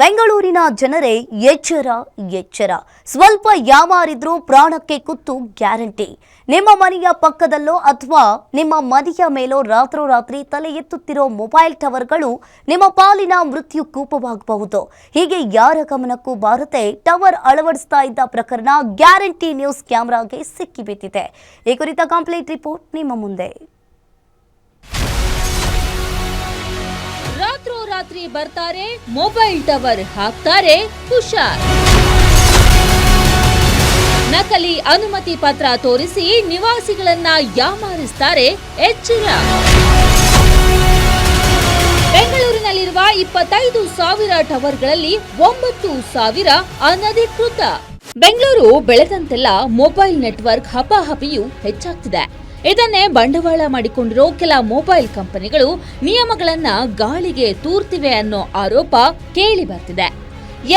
ಬೆಂಗಳೂರಿನ ಜನರೇ ಎಚ್ಚರ ಎಚ್ಚರ. ಸ್ವಲ್ಪ ಯಾಮಾರಿದ್ರೂ ಪ್ರಾಣಕ್ಕೆ ಕುತ್ತು ಗ್ಯಾರಂಟಿ. ನಿಮ್ಮ ಮನೆಯ ಪಕ್ಕದಲ್ಲೋ ಅಥವಾ ನಿಮ್ಮ ಮನೆಯ ಮೇಲೋ ರಾತ್ರೋರಾತ್ರಿ ತಲೆ ಎತ್ತುತ್ತಿರೋ ಮೊಬೈಲ್ ಟವರ್ಗಳು ನಿಮ್ಮ ಪಾಲಿನ ಮೃತ್ಯು ಕೂಪವಾಗಬಹುದು. ಹೀಗೆ ಯಾರ ಗಮನಕ್ಕೂ ಬಾರದೆ ಟವರ್ ಅಳವಡಿಸ್ತಾ ಇದ್ದ ಪ್ರಕರಣ ಗ್ಯಾರಂಟಿ ನ್ಯೂಸ್ ಕ್ಯಾಮೆರಾಗೆ ಸಿಕ್ಕಿಬಿದ್ದಿದೆ. ಈ ಕುರಿತ ಕಂಪ್ಲೀಟ್ ರಿಪೋರ್ಟ್ ನಿಮ್ಮ ಮುಂದೆ. ರಾತ್ರಿ ಬರ್ತಾರೆ, ಮೊಬೈಲ್ ಟವರ್ ಹಾಕ್ತಾರೆ, ಹುಷಾರ್. ನಕಲಿ ಅನುಮತಿ ಪತ್ರ ತೋರಿಸಿ ನಿವಾಸಿಗಳನ್ನ ಯಾಮಾರಿಸ್ತಾರೆ, ಎಚ್ಚರ. ಬೆಂಗಳೂರಿನಲ್ಲಿರುವ 25,000 ಟವರ್ಗಳಲ್ಲಿ 9,000 ಅನಧಿಕೃತ. ಬೆಂಗಳೂರು ಬೆಳೆದಂತೆಲ್ಲ ಮೊಬೈಲ್ ನೆಟ್ವರ್ಕ್ ಹಪಾಹಪಿಯು ಹೆಚ್ಚಾಗ್ತಿದೆ. ಇದನ್ನೇ ಬಂಡವಾಳ ಮಾಡಿಕೊಂಡಿರೋ ಕೆಲ ಮೊಬೈಲ್ ಕಂಪನಿಗಳು ನಿಯಮಗಳನ್ನ ಗಾಳಿಗೆ ತೂರ್ತಿವೆ ಅನ್ನೋ ಆರೋಪ ಕೇಳಿ ಬರ್ತಿದೆ.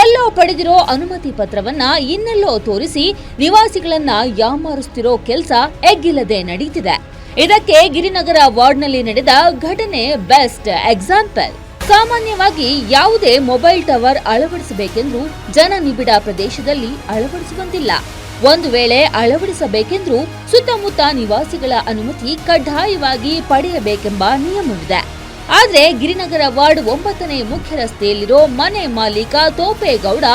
ಎಲ್ಲೋ ಪಡೆದಿರೋ ಅನುಮತಿ ಪತ್ರವನ್ನ ಇನ್ನೆಲ್ಲೋ ತೋರಿಸಿ ನಿವಾಸಿಗಳನ್ನ ಯಾಮಾರಿಸ್ತಿರೋ ಕೆಲಸ ಎಗ್ಗಿಲ್ಲದೆ ನಡೀತಿದೆ. ಇದಕ್ಕೆ ಗಿರಿನಗರ ವಾರ್ಡ್ನಲ್ಲಿ ನಡೆದ ಘಟನೆ ಬೆಸ್ಟ್ ಎಕ್ಸಾಂಪಲ್. ಸಾಮಾನ್ಯವಾಗಿ ಯಾವುದೇ ಮೊಬೈಲ್ ಟವರ್ ಅಳವಡಿಸಬೇಕೆಂದ್ರೂ ಜನನಿಬಿಡ ಪ್ರದೇಶದಲ್ಲಿ ಅಳವಡಿಸುವಂತಿಲ್ಲ. ಒಂದು ವೇಳೆ ಅಳವಡಿಸಬೇಕೆಂದ್ರೂ ಸುತ್ತಮುತ್ತ ನಿವಾಸಿಗಳ ಅನುಮತಿ ಕಡ್ಡಾಯವಾಗಿ ಪಡೆಯಬೇಕೆಂಬ ನಿಯಮವಿದೆ. ಆದ್ರೆ ಗಿರಿನಗರ ವಾರ್ಡ್ 9ನೇ ಮುಖ್ಯ ರಸ್ತೆಯಲ್ಲಿರೋ ಮನೆ ಮಾಲೀಕ ತೋಪೇಗೌಡ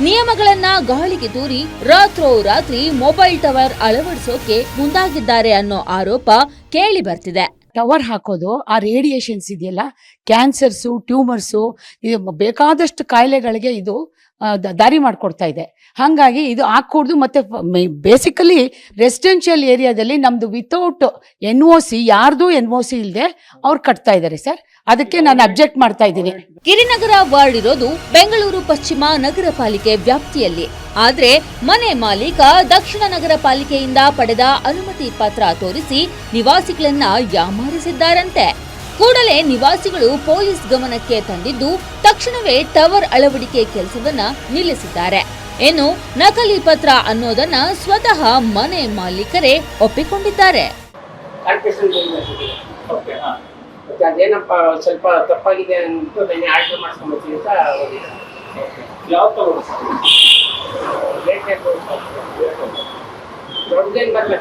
ನಿಯಮಗಳನ್ನ ಗಾಳಿಗೆ ತೂರಿ ರಾತ್ರೋರಾತ್ರಿ ಮೊಬೈಲ್ ಟವರ್ ಅಳವಡಿಸೋಕೆ ಮುಂದಾಗಿದ್ದಾರೆ ಅನ್ನೋ ಆರೋಪ ಕೇಳಿ ಬರ್ತಿದೆ. ಟವರ್ ಹಾಕೋದು, ಆ ರೇಡಿಯೇಷನ್ಸ್ ಇದೆಯಲ್ಲ, ಕ್ಯಾನ್ಸರ್ಸು, ಟ್ಯೂಮರ್ಸು, ಬೇಕಾದಷ್ಟು ಕಾಯಿಲೆಗಳಿಗೆ ಇದು ದಾರಿ ಮಾಡಿಕೊಡ್ತಾ ಇದೆ. ಹಾಗಾಗಿ ಇದು ಹಾಕೂಡ್ದು. ಮತ್ತೆ ಬೇಸಿಕಲಿ ರೆಸಿಡೆನ್ಷಿಯಲ್ ಏರಿಯಾದಲ್ಲಿ ನಮ್ದು ವಿತೌಟ್ NOC, ಯಾರ್ದು NOC ಇಲ್ಲದೆ ಅವ್ರು ಕಟ್ತಾ ಇದ್ದಾರೆ ಸರ್. ಅದಕ್ಕೆ ನಾನು ಅಬ್ಜೆಕ್ಟ್ ಮಾಡ್ತಾ ಇದ್ದೀನಿ. ಗಿರಿನಗರ ವಾರ್ಡ್ ಇರೋದು ಬೆಂಗಳೂರು ಪಶ್ಚಿಮ ನಗರ ಪಾಲಿಕೆ ವ್ಯಾಪ್ತಿಯಲ್ಲಿ. ಆದ್ರೆ ಮನೆ ಮಾಲೀಕ ದಕ್ಷಿಣ ನಗರ ಪಾಲಿಕೆಯಿಂದ ಪಡೆದ ಅನುಮತಿ ಪತ್ರ ತೋರಿಸಿ ನಿವಾಸಿಗಳನ್ನ ಯಾಮಾರಿಸಿದ್ದಾರಂತೆ. ಕೂಡಲೇ ನಿವಾಸಿಗಳು ಪೊಲೀಸ್ ಗಮನಕ್ಕೆ ತಂದಿದ್ದು ತಕ್ಷಣವೇ ಟವರ್ ಅಳವಡಿಕೆ ಕೆಲಸವನ್ನ ನಿಲ್ಲಿಸಿದ್ದಾರೆ. ಇನ್ನು ನಕಲಿ ಪತ್ರ ಅನ್ನೋದನ್ನ ಸ್ವತಃ ಮನೆ ಮಾಲೀಕರೇ ಒಪ್ಪಿಕೊಂಡಿದ್ದಾರೆ. ಅದೇನಪ್ಪ ಸ್ವಲ್ಪ ತಪ್ಪಾಗಿದೆ ಅಂತ ಆರ್ಡರ್ ಮಾಡ್ಸ್ಕೊಂಡ್ಬರ್ತೀವಿ ಅಂತ ದೊಡ್ಡದೇನು ಬರಲ್ಲ,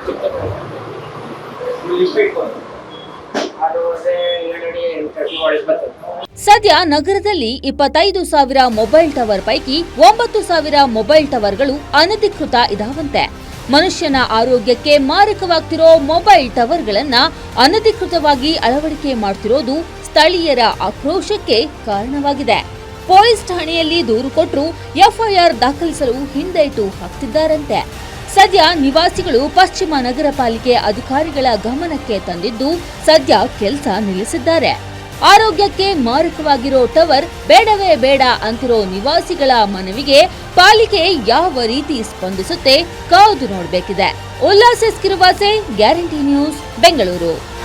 ಸದ್ಯ ನಗರದಲ್ಲಿ 25,000 ಮೊಬೈಲ್ ಟವರ್ ಪೈಕಿ 9,000 ಮೊಬೈಲ್ ಟವರ್ಗಳು ಅನಧಿಕೃತ ಇದಾವಂತೆ. ಮನುಷ್ಯನ ಆರೋಗ್ಯಕ್ಕೆ ಮಾರಕವಾಗ್ತಿರೋ ಮೊಬೈಲ್ ಟವರ್ಗಳನ್ನ ಅನಧಿಕೃತವಾಗಿ ಅಳವಡಿಕೆ ಮಾಡ್ತಿರೋದು ಸ್ಥಳೀಯರ ಆಕ್ರೋಶಕ್ಕೆ ಕಾರಣವಾಗಿದೆ. ಪೊಲೀಸ್ ಠಾಣೆಯಲ್ಲಿ ದೂರು ಕೊಟ್ಟರು FIR ದಾಖಲಿಸಲು ಹಿಂದೇಟು ಹಾಕ್ತಿದ್ದಾರಂತೆ. ಸದ್ಯ ನಿವಾಸಿಗಳು ಪಶ್ಚಿಮ ನಗರ ಪಾಲಿಕೆ ಅಧಿಕಾರಿಗಳ ಗಮನಕ್ಕೆ ತಂದಿದ್ದು ಸದ್ಯ ಕೆಲಸ ನಿಲ್ಲಿಸಿದ್ದಾರೆ. ಆರೋಗ್ಯಕ್ಕೆ ಮಾರಕವಾಗಿರೋ ಟವರ್ ಬೇಡವೇ ಬೇಡ ಅಂತಿರೋ ನಿವಾಸಿಗಳ ಮನವಿಗೆ ಪಾಲಿಕೆ ಯಾವ ರೀತಿ ಸ್ಪಂದಿಸುತ್ತೆ ಕಾದು ನೋಡಬೇಕಿದೆ. Ullas Kiruvase, Guarantee News, Bengaluru.